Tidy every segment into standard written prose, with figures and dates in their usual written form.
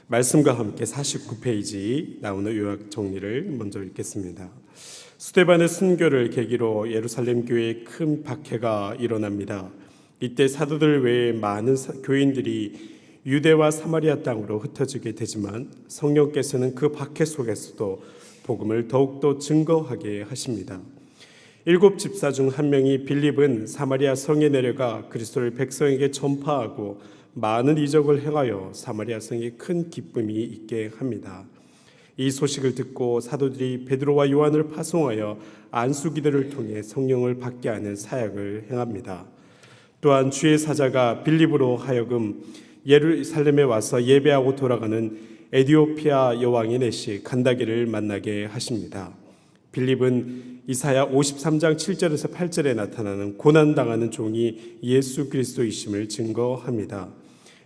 말씀과 함께 49페이지 나오는 요약 정리를 먼저 읽겠습니다. 스데반의 순교를 계기로 예루살렘 교회에 큰 박해가 일어납니다. 이때 사도들 외에 많은 교인들이 유대와 사마리아 땅으로 흩어지게 되지만 성령께서는 그 박해 속에서도 복음을 더욱더 증거하게 하십니다. 7 집사 중 한 명이 빌립은 사마리아 성에 내려가 그리스도를 백성에게 전파하고 많은 이적을 행하여 사마리아 성에 큰 기쁨이 있게 합니다. 이 소식을 듣고 사도들이 베드로와 요한을 파송하여 안수기도를 통해 성령을 받게 하는 사역을 행합니다. 또한 주의 사자가 빌립으로 하여금 예루살렘에 와서 예배하고 돌아가는 에디오피아 여왕의 내시 간다기를 만나게 하십니다. 빌립은 이사야 53장 7절에서 8절에 나타나는 고난당하는 종이 예수 그리스도이심을 증거합니다.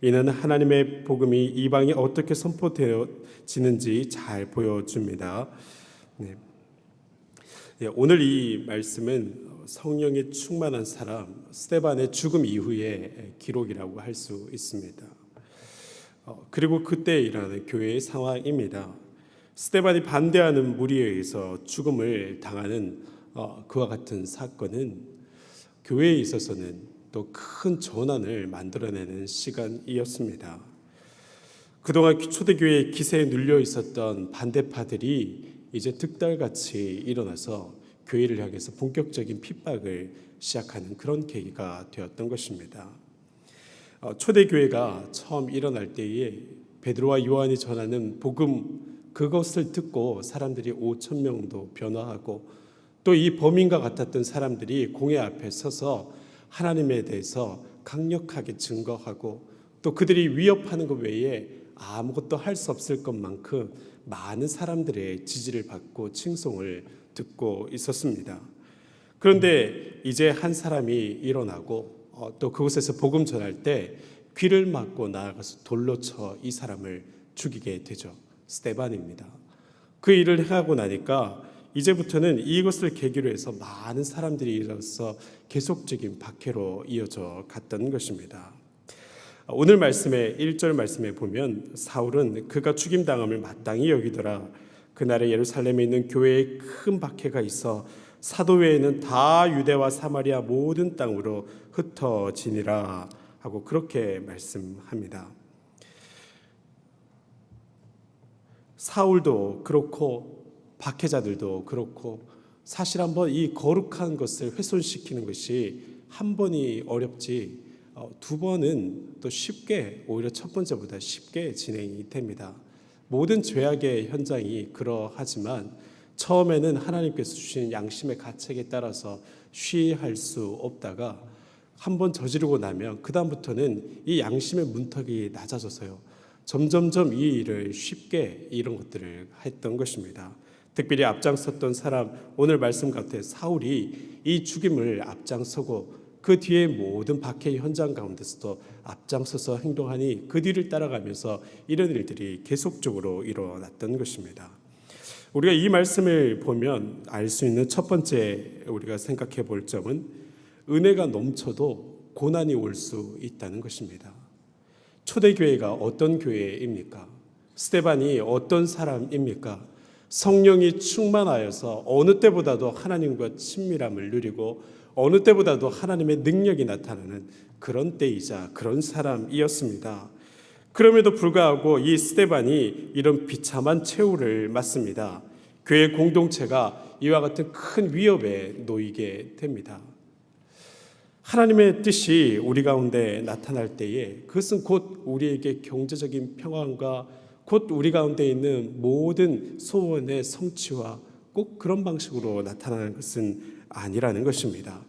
이는 하나님의 복음이 이방에 어떻게 선포되어지는지 잘 보여줍니다. 오늘 이 말씀은 성령에 충만한 사람 스데반의 죽음 이후의 기록이라고 할 수 있습니다. 그리고 그때 일어나는 교회의 상황입니다. 스데반이 반대하는 무리에 의해서 죽음을 당하는 그와 같은 사건은 교회에 있어서는 또 큰 전환을 만들어내는 시간이었습니다. 그동안 초대교회의 기세에 눌려 있었던 반대파들이 이제 득달같이 일어나서 교회를 향해서 본격적인 핍박을 시작하는 그런 계기가 되었던 것입니다. 초대교회가 처음 일어날 때에 베드로와 요한이 전하는 복음 그것을 듣고 사람들이 5,000명도 변화하고 또 이 범인과 같았던 사람들이 공회 앞에 서서 하나님에 대해서 강력하게 증거하고 또 그들이 위협하는 것 외에 아무것도 할 수 없을 것만큼 많은 사람들의 지지를 받고 칭송을 듣고 있었습니다. 그런데 이제 한 사람이 일어나고 또 그곳에서 복음 전할 때 귀를 막고 나아가서 돌로 쳐 이 사람을 죽이게 되죠. 스데반입니다. 그 일을 행하고 나니까 이제부터는 이것을 계기로 해서 많은 사람들이 일어나서 계속적인 박해로 이어져 갔던 것입니다. 오늘 말씀의 1절 말씀에 보면 사울은 그가 죽임당함을 마땅히 여기더라. 그날에 예루살렘에 있는 교회에 큰 박해가 있어 사도 외에는 다 유대와 사마리아 모든 땅으로 흩어지니라 하고 그렇게 말씀합니다. 사울도 그렇고 박해자들도 그렇고 사실 한번 이 거룩한 것을 훼손시키는 것이 한 번이 어렵지 두 번은 또 쉽게 오히려 첫 번째보다 쉽게 진행이 됩니다. 모든 죄악의 현장이 그러하지만 처음에는 하나님께서 주신 양심의 가책에 따라서 쉬할 수 없다가 한번 저지르고 나면 그 다음부터는 이 양심의 문턱이 낮아져서요 점점점 이 일을 쉽게 이런 것들을 했던 것입니다. 특별히 앞장섰던 사람 오늘 말씀 같아 사울이 이 죽임을 앞장서고 그 뒤에 모든 박해의 현장 가운데서도 앞장서서 행동하니 그 뒤를 따라가면서 이런 일들이 계속적으로 일어났던 것입니다. 우리가 이 말씀을 보면 알 수 있는 첫 번째 우리가 생각해 볼 점은 은혜가 넘쳐도 고난이 올 수 있다는 것입니다. 초대교회가 어떤 교회입니까? 스데반이 어떤 사람입니까? 성령이 충만하여서 어느 때보다도 하나님과 친밀함을 누리고 어느 때보다도 하나님의 능력이 나타나는 그런 때이자 그런 사람이었습니다. 그럼에도 불구하고 이 스데반이 이런 비참한 최후를 맞습니다. 교회 공동체가 이와 같은 큰 위협에 놓이게 됩니다. 하나님의 뜻이 우리 가운데 나타날 때에 그것은 곧 우리에게 경제적인 평안과 곧 우리 가운데 있는 모든 소원의 성취와 꼭 그런 방식으로 나타나는 것은 아니라는 것입니다.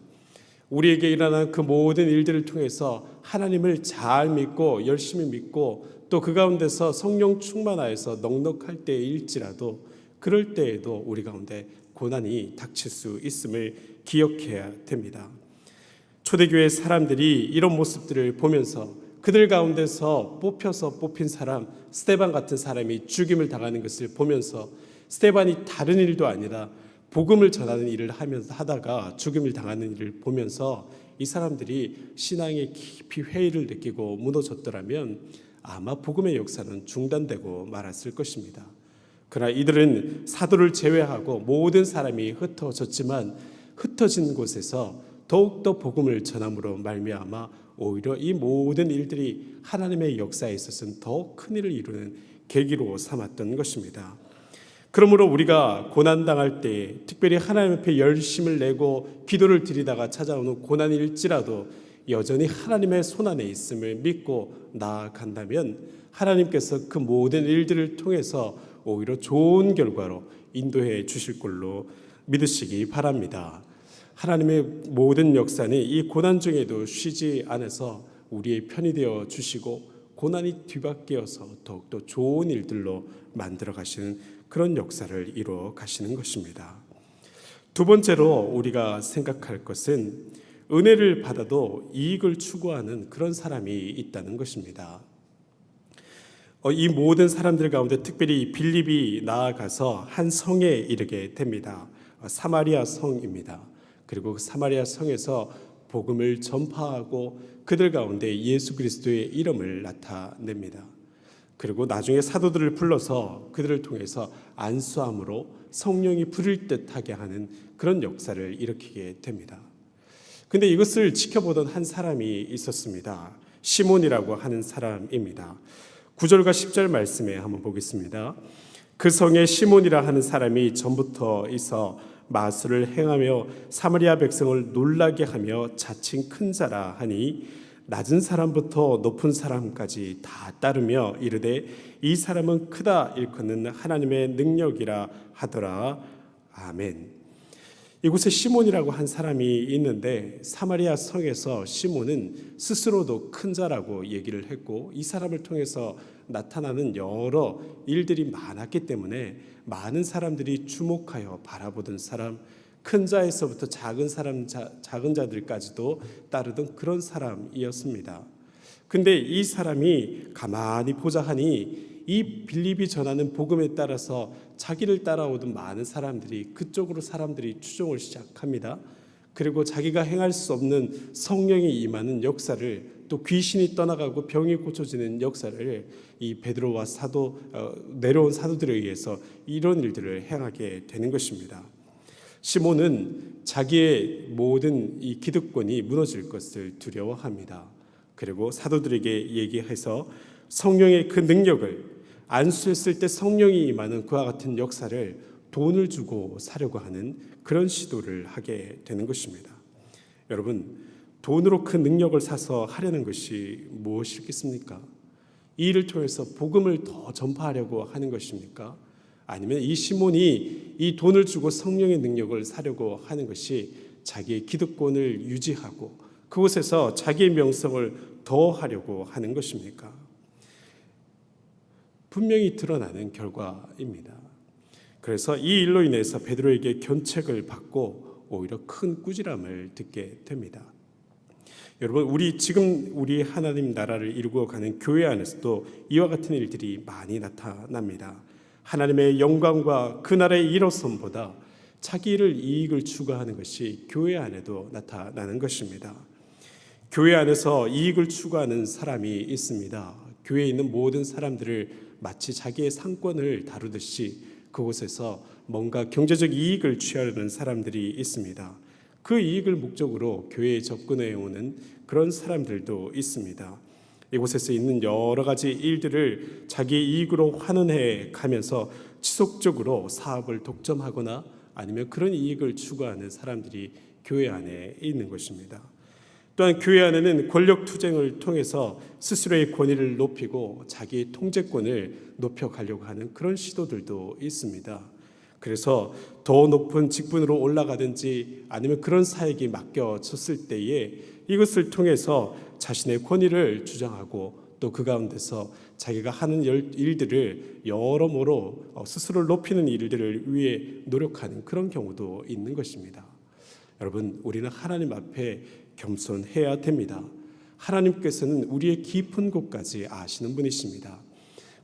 우리에게 일어난 그 모든 일들을 통해서 하나님을 잘 믿고 열심히 믿고 또 그 가운데서 성령 충만하여서 넉넉할 때일지라도 그럴 때에도 우리 가운데 고난이 닥칠 수 있음을 기억해야 됩니다. 초대교회 사람들이 이런 모습들을 보면서 그들 가운데서 뽑힌 사람 스데반 같은 사람이 죽임을 당하는 것을 보면서 스데반이 다른 일도 아니라 복음을 전하는 일을 하다가 죽임을 당하는 일을 보면서 이 사람들이 신앙에 깊이 회의를 느끼고 무너졌더라면 아마 복음의 역사는 중단되고 말았을 것입니다. 그러나 이들은 사도를 제외하고 모든 사람이 흩어졌지만 흩어진 곳에서 더욱더 복음을 전함으로 말미암아 오히려 이 모든 일들이 하나님의 역사에 있어서는 더 큰 일을 이루는 계기로 삼았던 것입니다. 그러므로 우리가 고난당할 때 특별히 하나님 앞에 열심을 내고 기도를 드리다가 찾아오는 고난일지라도 여전히 하나님의 손안에 있음을 믿고 나아간다면 하나님께서 그 모든 일들을 통해서 오히려 좋은 결과로 인도해 주실 걸로 믿으시기 바랍니다. 하나님의 모든 역사는 이 고난 중에도 쉬지 않아서 우리의 편이 되어 주시고 고난이 뒤바뀌어서 더욱더 좋은 일들로 만들어 가시는 그런 역사를 이루어 가시는 것입니다. 두 번째로 우리가 생각할 것은 은혜를 받아도 이익을 추구하는 그런 사람이 있다는 것입니다. 이 모든 사람들 가운데 특별히 빌립이 나아가서 한 성에 이르게 됩니다. 사마리아 성입니다. 그리고 그 사마리아 성에서 복음을 전파하고 그들 가운데 예수 그리스도의 이름을 나타냅니다. 그리고 나중에 사도들을 불러서 그들을 통해서 안수함으로 성령이 부를 듯하게 하는 그런 역사를 일으키게 됩니다. 근데 이것을 지켜보던 한 사람이 있었습니다. 시몬이라고 하는 사람입니다. 9절과 10절 말씀에 한번 보겠습니다. 그 성에 시몬이라 하는 사람이 전부터 있어 마술을 행하며 사마리아 백성을 놀라게 하며 자칭 큰 자라 하니 낮은 사람부터 높은 사람까지 다 따르며 이르되 이 사람은 크다 일컫는 하나님의 능력이라 하더라. 아멘. 이곳에 시몬이라고 한 사람이 있는데 사마리아 성에서 시몬은 스스로도 큰 자라고 얘기를 했고 이 사람을 통해서 나타나는 여러 일들이 많았기 때문에 많은 사람들이 주목하여 바라보던 사람, 큰 자에서부터 작은 자들까지도 따르던 그런 사람이었습니다. 근데 이 사람이 가만히 보자 하니 이 빌립이 전하는 복음에 따라서 자기를 따라오던 많은 사람들이 그쪽으로 사람들이 추종을 시작합니다. 그리고 자기가 행할 수 없는 성령이 임하는 역사를 또 귀신이 떠나가고 병이 고쳐지는 역사를 이 베드로와 내려온 사도들에 의해서 이런 일들을 행하게 되는 것입니다. 시몬은 자기의 모든 이 기득권이 무너질 것을 두려워합니다. 그리고 사도들에게 얘기해서 성령의 그 능력을 안수했을 때 성령이 임하는 그와 같은 역사를 돈을 주고 사려고 하는 그런 시도를 하게 되는 것입니다. 여러분, 돈으로 그 능력을 사서 하려는 것이 무엇이겠습니까? 이 일을 통해서 복음을 더 전파하려고 하는 것입니까? 아니면 이 시몬이 이 돈을 주고 성령의 능력을 사려고 하는 것이 자기의 기득권을 유지하고 그곳에서 자기의 명성을 더하려고 하는 것입니까? 분명히 드러나는 결과입니다. 그래서 이 일로 인해서 베드로에게 견책을 받고 오히려 큰 꾸지람을 듣게 됩니다. 여러분, 우리 하나님 나라를 이루고 가는 교회 안에서도 이와 같은 일들이 많이 나타납니다. 하나님의 영광과 그 나라의 일어섬보다 자기 일을 이익을 추구하는 것이 교회 안에도 나타나는 것입니다. 교회 안에서 이익을 추구하는 사람이 있습니다. 교회에 있는 모든 사람들을 마치 자기의 상권을 다루듯이 그곳에서 뭔가 경제적 이익을 취하려는 사람들이 있습니다. 그 이익을 목적으로 교회에 접근해 오는 그런 사람들도 있습니다. 이곳에서 있는 여러 가지 일들을 자기 이익으로 환원해 가면서 지속적으로 사업을 독점하거나 아니면 그런 이익을 추구하는 사람들이 교회 안에 있는 것입니다. 또한 교회 안에는 권력 투쟁을 통해서 스스로의 권위를 높이고 자기의 통제권을 높여가려고 하는 그런 시도들도 있습니다. 그래서 더 높은 직분으로 올라가든지 아니면 그런 사역이 맡겨졌을 때에 이것을 통해서 자신의 권위를 주장하고 또 그 가운데서 자기가 하는 일들을 여러모로 스스로를 높이는 일들을 위해 노력하는 그런 경우도 있는 것입니다. 여러분, 우리는 하나님 앞에 겸손해야 됩니다. 하나님께서는 우리의 깊은 곳까지 아시는 분이십니다.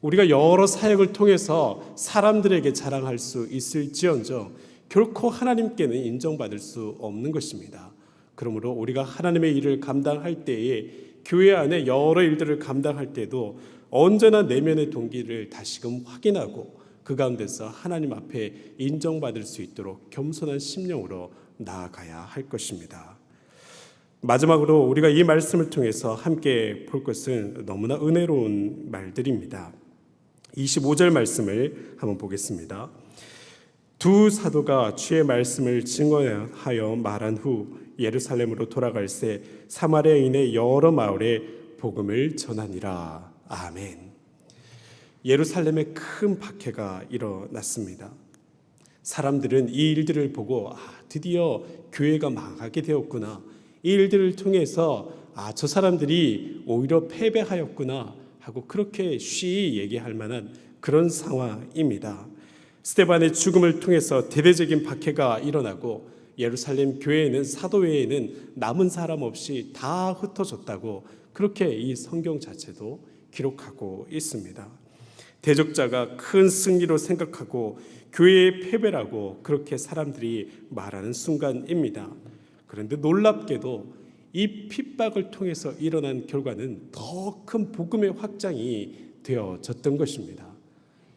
우리가 여러 사역을 통해서 사람들에게 자랑할 수 있을지언정 결코 하나님께는 인정받을 수 없는 것입니다. 그러므로 우리가 하나님의 일을 감당할 때에 교회 안에 여러 일들을 감당할 때도 언제나 내면의 동기를 다시금 확인하고 그 가운데서 하나님 앞에 인정받을 수 있도록 겸손한 심령으로 나아가야 할 것입니다. 마지막으로 우리가 이 말씀을 통해서 함께 볼 것은 너무나 은혜로운 말들입니다. 25절 말씀을 한번 보겠습니다. 두 사도가 주의 말씀을 증언하여 말한 후 예루살렘으로 돌아갈새 사마리아인의 여러 마을에 복음을 전하니라. 아멘. 예루살렘에 큰 박해가 일어났습니다. 사람들은 이 일들을 보고 드디어 교회가 망하게 되었구나. 이 일들을 통해서 저 사람들이 오히려 패배하였구나 하고 그렇게 쉬이 얘기할 만한 그런 상황입니다. 스데반의 죽음을 통해서 대대적인 박해가 일어나고 예루살렘 교회에는 사도 외에는 남은 사람 없이 다 흩어졌다고 그렇게 이 성경 자체도 기록하고 있습니다. 대적자가 큰 승리로 생각하고 교회의 패배라고 그렇게 사람들이 말하는 순간입니다. 그런데 놀랍게도 이 핍박을 통해서 일어난 결과는 더 큰 복음의 확장이 되어졌던 것입니다.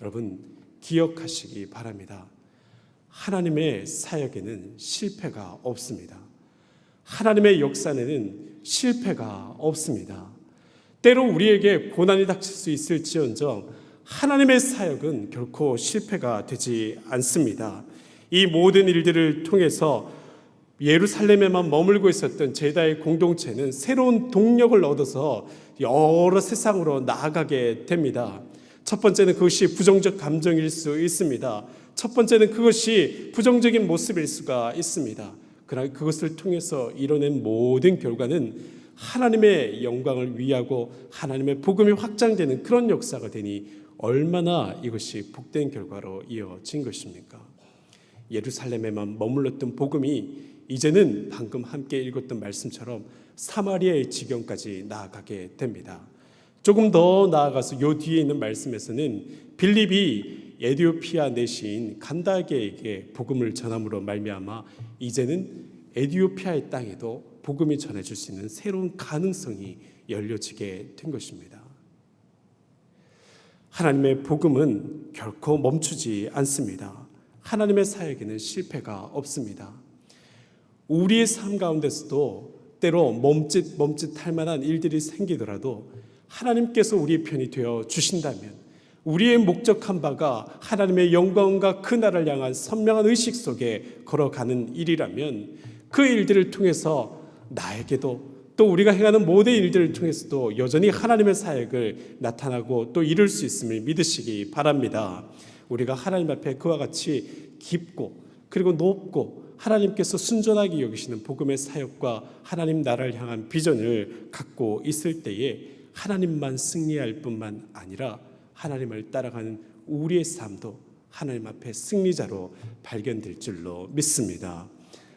여러분 기억하시기 바랍니다. 하나님의 사역에는 실패가 없습니다. 하나님의 역사에는 실패가 없습니다. 때로 우리에게 고난이 닥칠 수 있을지언정 하나님의 사역은 결코 실패가 되지 않습니다. 이 모든 일들을 통해서 예루살렘에만 머물고 있었던 제자의 공동체는 새로운 동력을 얻어서 여러 세상으로 나아가게 됩니다. 첫 번째는 그것이 부정적 감정일 수 있습니다. 첫 번째는 그것이 부정적인 모습일 수가 있습니다. 그러나 그것을 통해서 이뤄낸 모든 결과는 하나님의 영광을 위하고 하나님의 복음이 확장되는 그런 역사가 되니 얼마나 이것이 복된 결과로 이어진 것입니까? 예루살렘에만 머물렀던 복음이 이제는 방금 함께 읽었던 말씀처럼 사마리아의 지경까지 나아가게 됩니다. 조금 더 나아가서 요 뒤에 있는 말씀에서는 빌립이 에디오피아 내시인 간다게에게 복음을 전함으로 말미암아 이제는 에디오피아의 땅에도 복음이 전해질 수 있는 새로운 가능성이 열려지게 된 것입니다. 하나님의 복음은 결코 멈추지 않습니다. 하나님의 사역에는 실패가 없습니다. 우리의 삶 가운데서도 때로 멈칫할 만한 일들이 생기더라도 하나님께서 우리의 편이 되어 주신다면 우리의 목적한 바가 하나님의 영광과 그 나라를 향한 선명한 의식 속에 걸어가는 일이라면 그 일들을 통해서 나에게도 또 우리가 행하는 모든 일들을 통해서도 여전히 하나님의 사역을 나타나고 또 이룰 수 있음을 믿으시기 바랍니다. 우리가 하나님 앞에 그와 같이 깊고 그리고 높고 하나님께서 순전하게 여기시는 복음의 사역과 하나님 나라를 향한 비전을 갖고 있을 때에 하나님만 승리할 뿐만 아니라 하나님을 따라가는 우리의 삶도 하나님 앞에 승리자로 발견될 줄로 믿습니다.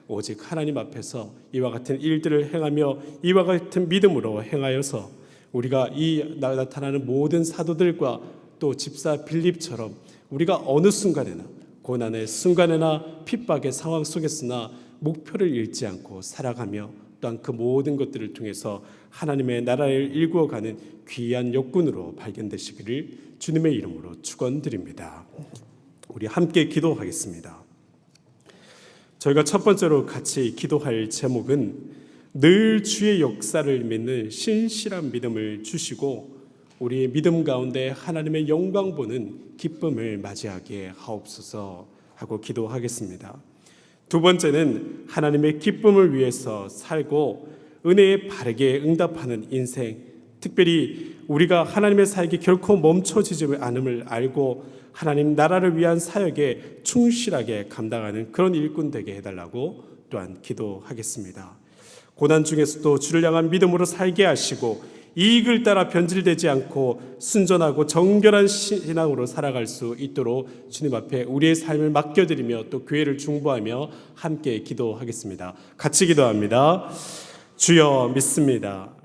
오직 하나님 앞에서 이와 같은 일들을 행하며 이와 같은 믿음으로 행하여서 우리가 이 나타나는 모든 사도들과 또 집사 빌립처럼 우리가 어느 순간에나 고난의 순간에나 핍박의 상황 속에서나 목표를 잃지 않고 살아가며 또한 그 모든 것들을 통해서 하나님의 나라를 일구어가는 귀한 역군으로 발견되시기를 주님의 이름으로 축원드립니다. 우리 함께 기도하겠습니다. 저희가 첫 번째로 같이 기도할 제목은 늘 주의 역사를 믿는 신실한 믿음을 주시고 우리의 믿음 가운데 하나님의 영광 보는 기쁨을 맞이하게 하옵소서 하고 기도하겠습니다. 두 번째는 하나님의 기쁨을 위해서 살고 은혜에 바르게 응답하는 인생, 특별히 우리가 하나님의 사역이 결코 멈춰지지 않음을 알고 하나님 나라를 위한 사역에 충실하게 감당하는 그런 일꾼 되게 해달라고 또한 기도하겠습니다. 고난 중에서도 주를 향한 믿음으로 살게 하시고 이익을 따라 변질되지 않고 순전하고 정결한 신앙으로 살아갈 수 있도록 주님 앞에 우리의 삶을 맡겨드리며 또 교회를 중보하며 함께 기도하겠습니다. 같이 기도합니다. 주여 믿습니다.